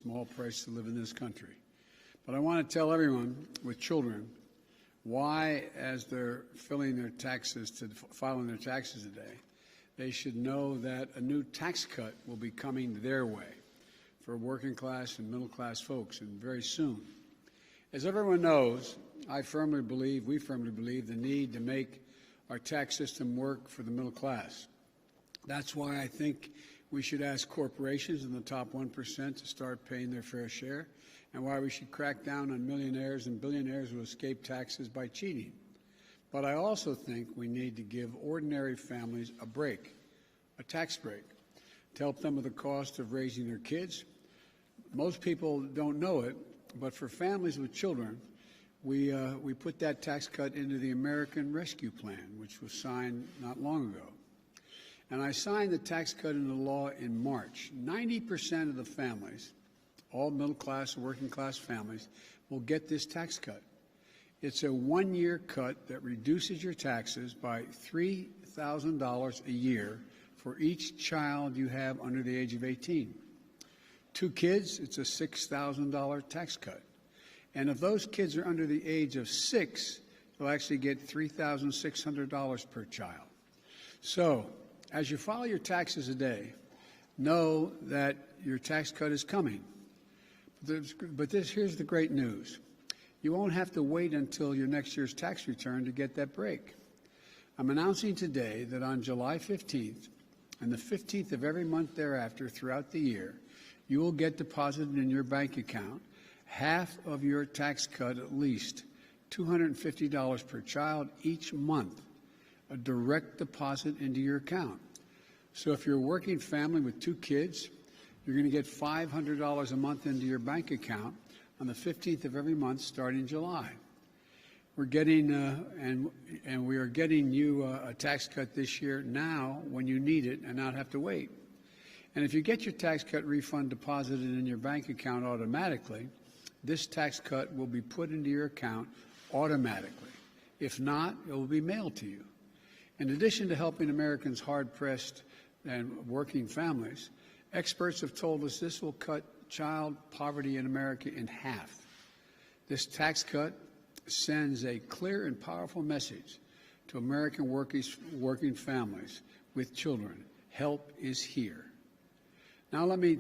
small price to live in this country. But I want to tell everyone with children why, as they're filing their taxes today, they should know that a new tax cut will be coming their way for working class and middle class folks, and very soon. As everyone knows, we firmly believe the need to make our tax system work for the middle class. That's why I think we should ask corporations in the top 1% to start paying their fair share, and why we should crack down on millionaires and billionaires who escape taxes by cheating. But I also think we need to give ordinary families a break, a tax break, to help them with the cost of raising their kids. Most people don't know it, but for families with children, we put that tax cut into the American Rescue Plan, which was signed not long ago. And I signed the tax cut into law in March. 90% of the families, all middle-class and working-class families, will get this tax cut. It's a one-year cut that reduces your taxes by $3,000 a year for each child you have under the age of 18. 2 kids, it's a $6,000 tax cut. And if those kids are under the age of 6, they'll actually get $3,600 per child. So, as you file your taxes today, know that your tax cut is coming. But here's the great news. You won't have to wait until your next year's tax return to get that break. I'm announcing today that on July 15th and the 15th of every month thereafter throughout the year, you will get deposited in your bank account half of your tax cut, at least $250 per child each month, a direct deposit into your account. So if you're a working family with 2 kids, you're going to get $500 a month into your bank account on the 15th of every month starting July. We're getting, and we are getting you a tax cut this year now when you need it and not have to wait. And if you get your tax cut refund deposited in your bank account automatically, this tax cut will be put into your account automatically. If not, it will be mailed to you. In addition to helping Americans hard-pressed and working families, experts have told us this will cut child poverty in America in half. This tax cut sends a clear and powerful message to American working families with children. Help is here. Now let me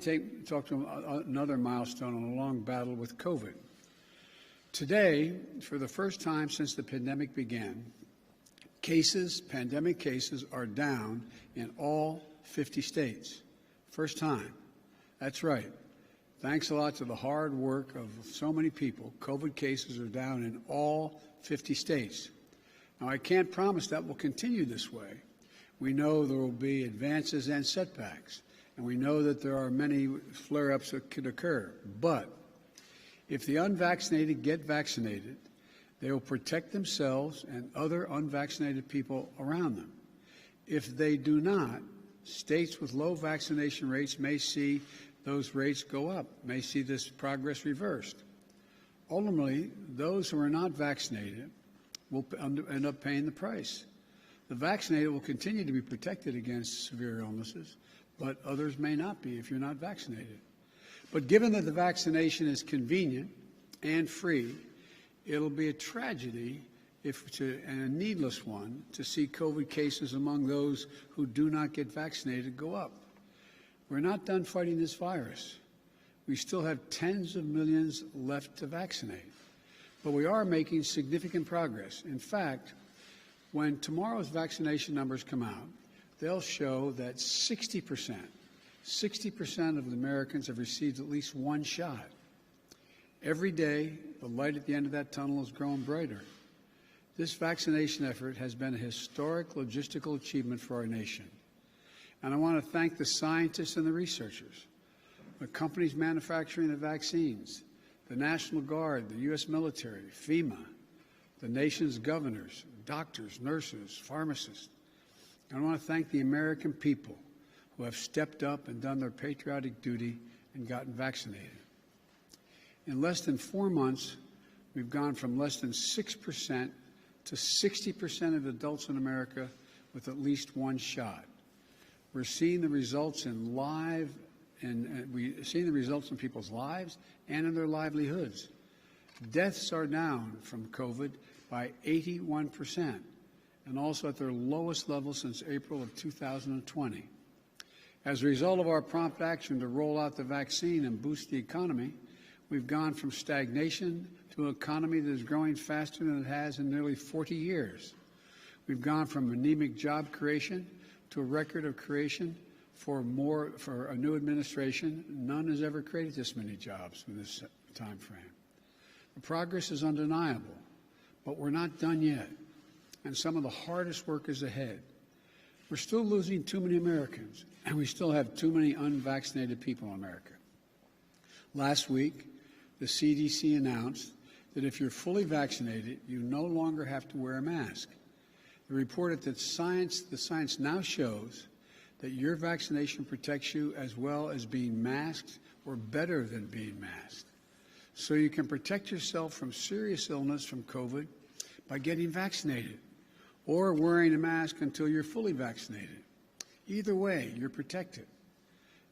talk to another milestone on a long battle with COVID. Today, for the first time since the pandemic began, pandemic cases are down in all 50 states. First time. That's right. Thanks a lot to the hard work of so many people, COVID cases are down in all 50 states. Now, I can't promise that will continue this way. We know there will be advances and setbacks, and we know that there are many flare-ups that could occur. But if the unvaccinated get vaccinated, they will protect themselves and other unvaccinated people around them. If they do not, states with low vaccination rates may see those rates go up, may see this progress reversed. Ultimately, those who are not vaccinated will end up paying the price. The vaccinated will continue to be protected against severe illnesses, but others may not be if you're not vaccinated. But given that the vaccination is convenient and free, it'll be a tragedy and a needless one to see COVID cases among those who do not get vaccinated go up. We're not done fighting this virus. We still have tens of millions left to vaccinate. But we are making significant progress. In fact, when tomorrow's vaccination numbers come out, they'll show that 60% of the Americans have received at least one shot. Every day, the light at the end of that tunnel is growing brighter. This vaccination effort has been a historic logistical achievement for our nation. And I want to thank the scientists and the researchers, the companies manufacturing the vaccines, the National Guard, the U.S. military, FEMA, the nation's governors, doctors, nurses, pharmacists. And I want to thank the American people who have stepped up and done their patriotic duty and gotten vaccinated. In less than 4 months, we've gone from less than 6% to 60% of adults in America with at least one shot. We're seeing the results in live and we've seen the results in people's lives and in their livelihoods. Deaths are down from COVID by 81%, and also at their lowest level since April of 2020. As a result of our prompt action to roll out the vaccine and boost the economy, we've gone from stagnation to an economy that is growing faster than it has in nearly 40 years. We've gone from anemic job creation to a record of creation for a new administration. None has ever created this many jobs in this time frame. The progress is undeniable, but we're not done yet, and some of the hardest work is ahead. We're still losing too many Americans, and we still have too many unvaccinated people in America. Last week, the CDC announced that if you're fully vaccinated, you no longer have to wear a mask. They reported that the science now shows that your vaccination protects you as well as being masked or better than being masked. So you can protect yourself from serious illness from COVID by getting vaccinated or wearing a mask until you're fully vaccinated. Either way, you're protected.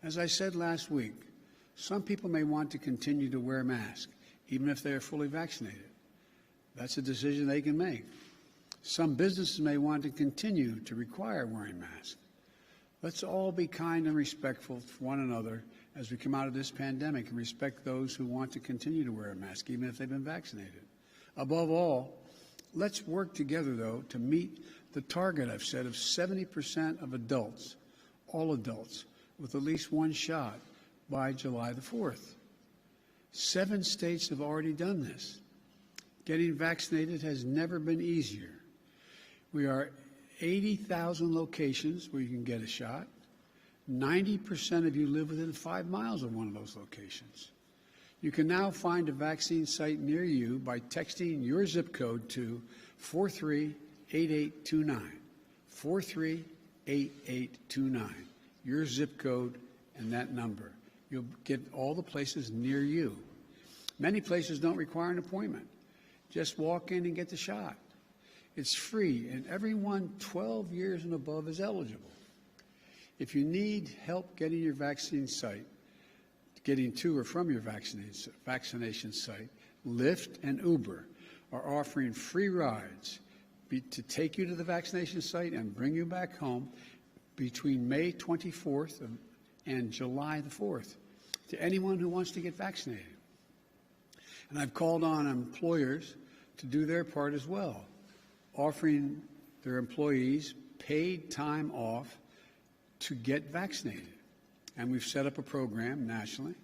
As I said last week, some people may want to continue to wear masks, even if they are fully vaccinated. That's a decision they can make. Some businesses may want to continue to require wearing masks. Let's all be kind and respectful to one another as we come out of this pandemic and respect those who want to continue to wear a mask, even if they've been vaccinated. Above all, let's work together, though, to meet the target I've set of 70% of adults, all adults, with at least one shot by July the 4th. 7 states have already done this. Getting vaccinated has never been easier. We are 80,000 locations where you can get a shot. 90% of you live within 5 miles of one of those locations. You can now find a vaccine site near you by texting your zip code to 438829. 438829. Your zip code and that number. You'll get all the places near you. Many places don't require an appointment. Just walk in and get the shot. It's free, and everyone 12 years and above is eligible. If you need help getting your vaccine site, getting to or from your vaccination site, Lyft and Uber are offering free rides to take you to the vaccination site and bring you back home between May 24th and July the 4th to anyone who wants to get vaccinated. And I've called on employers to do their part as well, offering their employees paid time off to get vaccinated. And we've set up a program nationally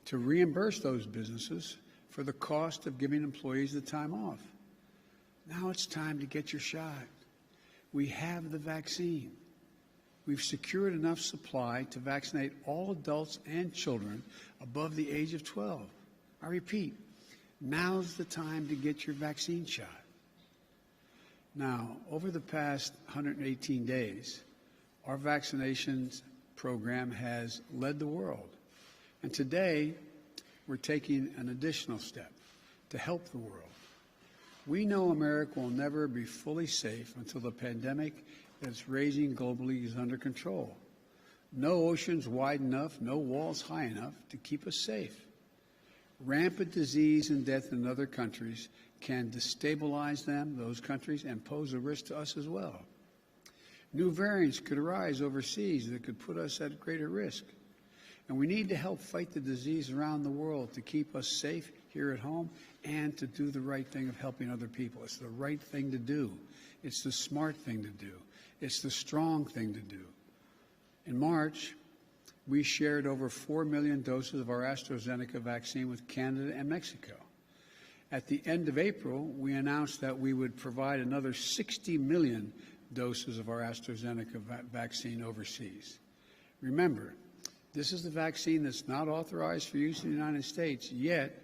to reimburse those businesses for the cost of giving employees the time off. Now it's time to get your shot. We have the vaccine. We've secured enough supply to vaccinate all adults and children above the age of 12. I repeat, now's the time to get your vaccine shot. Now, over the past 118 days, our vaccinations program has led the world. And today, we're taking an additional step to help the world. We know America will never be fully safe until the pandemic that's raging globally is under control. No oceans wide enough, no walls high enough to keep us safe. Rampant disease and death in other countries can destabilize them, those countries, and pose a risk to us as well. New variants could arise overseas that could put us at greater risk. And we need to help fight the disease around the world to keep us safe here at home and to do the right thing of helping other people. It's the right thing to do. It's the smart thing to do. It's the strong thing to do. In March, we shared over 4 million doses of our AstraZeneca vaccine with Canada and Mexico. At the end of April, we announced that we would provide another 60 million doses of our AstraZeneca vaccine overseas. Remember, this is the vaccine that's not authorized for use in the United States yet,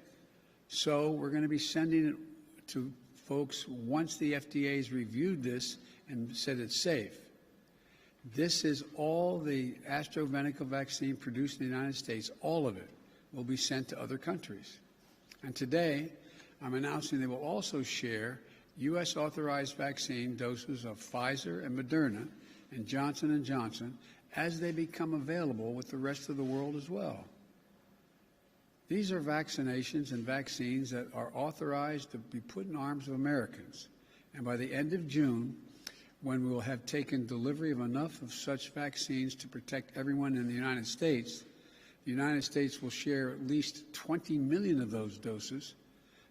so we're going to be sending it to folks once the FDA has reviewed this and said it's safe. This is all the AstraZeneca vaccine produced in the United States. All of it will be sent to other countries. And today, I'm announcing they will also share U.S. authorized vaccine doses of Pfizer and Moderna and Johnson & Johnson as they become available with the rest of the world as well. These are vaccinations and vaccines that are authorized to be put in arms of Americans. And by the end of June, when we will have taken delivery of enough of such vaccines to protect everyone in the United States will share at least 20 million of those doses,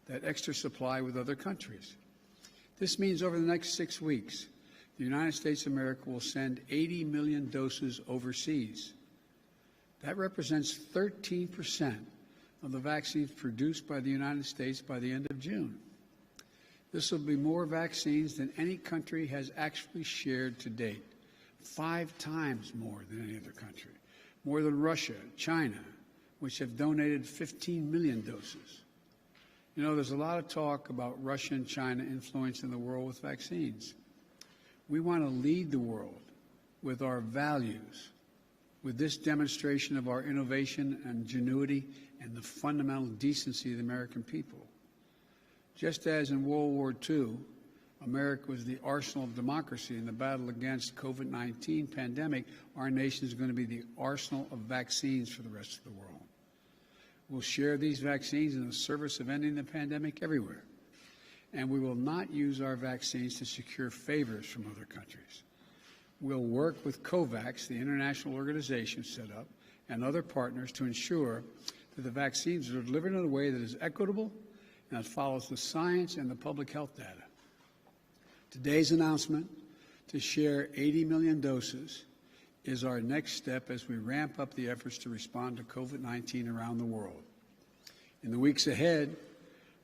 that extra supply, with other countries. This means over the next 6 weeks, the United States of America will send 80 million doses overseas. That represents 13% of the vaccines produced by the United States by the end of June. This will be more vaccines than any country has actually shared to date, 5 times more than any other country, more than Russia, China, which have donated 15 million doses. You know, there's a lot of talk about Russia and China influencing the world with vaccines. We want to lead the world with our values, with this demonstration of our innovation and ingenuity and the fundamental decency of the American people. Just as in World War II, America was the arsenal of democracy in the battle against COVID-19 pandemic, our nation is going to be the arsenal of vaccines for the rest of the world. We'll share these vaccines in the service of ending the pandemic everywhere. And we will not use our vaccines to secure favors from other countries. We'll work with COVAX, the international organization set up, and other partners to ensure that the vaccines are delivered in a way that is equitable and that follows the science and the public health data. Today's announcement to share 80 million doses is our next step as we ramp up the efforts to respond to COVID-19 around the world. In the weeks ahead,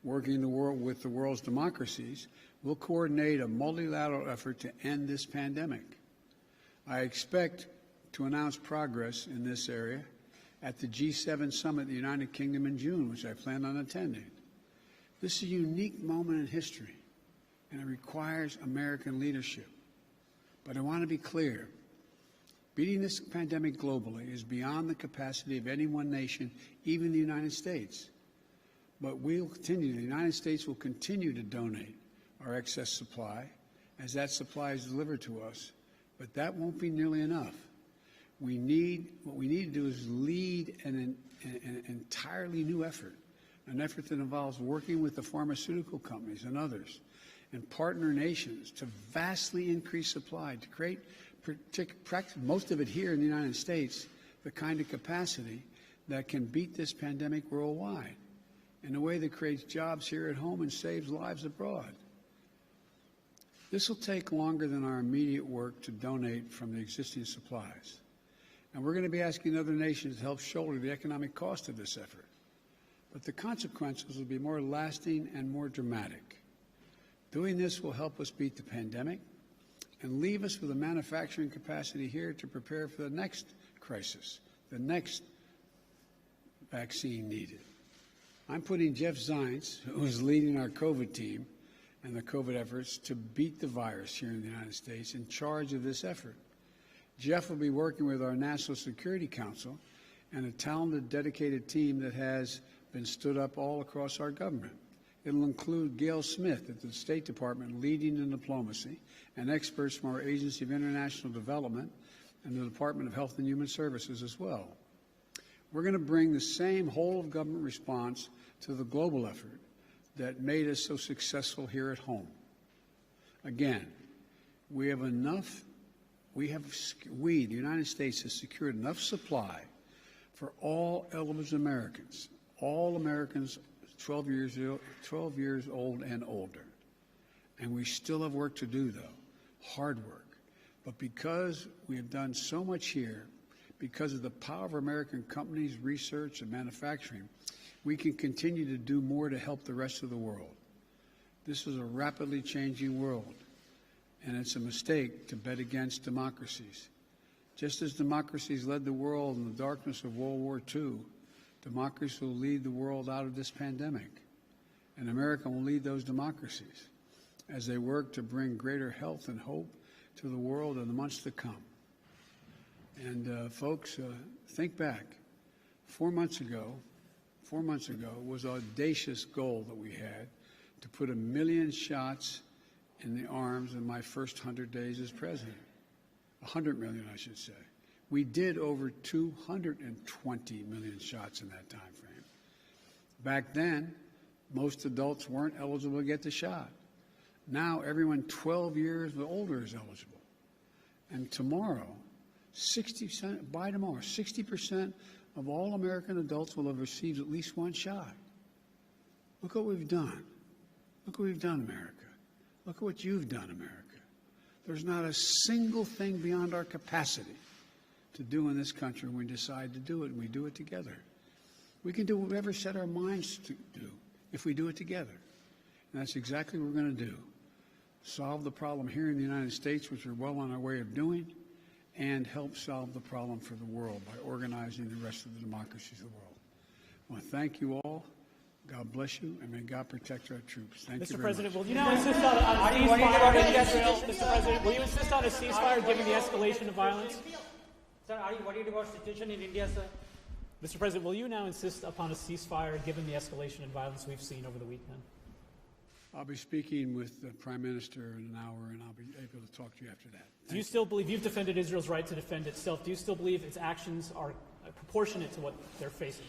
working with the world's democracies, we'll coordinate a multilateral effort to end this pandemic. I expect to announce progress in this area at the G7 summit in the United Kingdom in June, which I plan on attending. This is a unique moment in history, and it requires American leadership. But I want to be clear. Beating this pandemic globally is beyond the capacity of any one nation, even the United States. But the United States will continue to donate our excess supply as that supply is delivered to us. But that won't be nearly enough. What we need to do is lead an entirely new effort, an effort that involves working with the pharmaceutical companies and others and partner nations to vastly increase supply, to create, most of it here in the United States, the kind of capacity that can beat this pandemic worldwide in a way that creates jobs here at home and saves lives abroad. This will take longer than our immediate work to donate from the existing supplies. And we're going to be asking other nations to help shoulder the economic cost of this effort. But the consequences will be more lasting and more dramatic. Doing this will help us beat the pandemic and leave us with a manufacturing capacity here to prepare for the next crisis, the next vaccine needed. I'm putting Jeff Zients, who is leading our COVID team and the COVID efforts to beat the virus here in the United States, in charge of this effort. Jeff will be working with our National Security Council and a talented, dedicated team that has been stood up all across our government. It'll include Gail Smith at the State Department leading in diplomacy and experts from our Agency of International Development and the Department of Health and Human Services as well. We're going to bring the same whole-of-government response to the global effort that made us so successful here at home. Again, the United States, has secured enough supply for all eligible Americans, all Americans 12 years old and older. And we still have work to do, though, hard work. But because we have done so much here, because of the power of American companies, research, and manufacturing, we can continue to do more to help the rest of the world. This is a rapidly changing world, and it's a mistake to bet against democracies. Just as democracies led the world in the darkness of World War II, democracy will lead the world out of this pandemic, and America will lead those democracies as they work to bring greater health and hope to the world in the months to come. And folks, think back. 4 months ago was an audacious goal that we had to put 1 million shots in the arms in my first 100 days as president. 100 million, I should say. We did over 220 million shots in that time frame. Back then, most adults weren't eligible to get the shot. Now, everyone 12 years or older is eligible. And tomorrow, 60% of all American adults will have received at least one shot. Look what we've done. Look what we've done, America. Look at what you've done, America. There's not a single thing beyond our capacity to do in this country when we decide to do it, and we do it together. We can do whatever we set our minds to do if we do it together. And that's exactly what we're going to do. Solve the problem here in the United States, which we're well on our way of doing, and help solve the problem for the world by organizing the rest of the democracies of the world. I want to thank you all. God bless you, and may God protect our troops. Thank you very much. Mr. President, will you now insist on a ceasefire in Israel? Mr. President, will you insist on a ceasefire given the escalation of violence? Sir, are you worried about situation in India, sir? Mr. President, will you now insist upon a ceasefire given the escalation in violence we've seen over the weekend? I'll be speaking with the Prime Minister in an hour, and I'll be able to talk to you after that. Do you still believe you've defended Israel's right to defend itself? Do you still believe its actions are proportionate to what they're facing?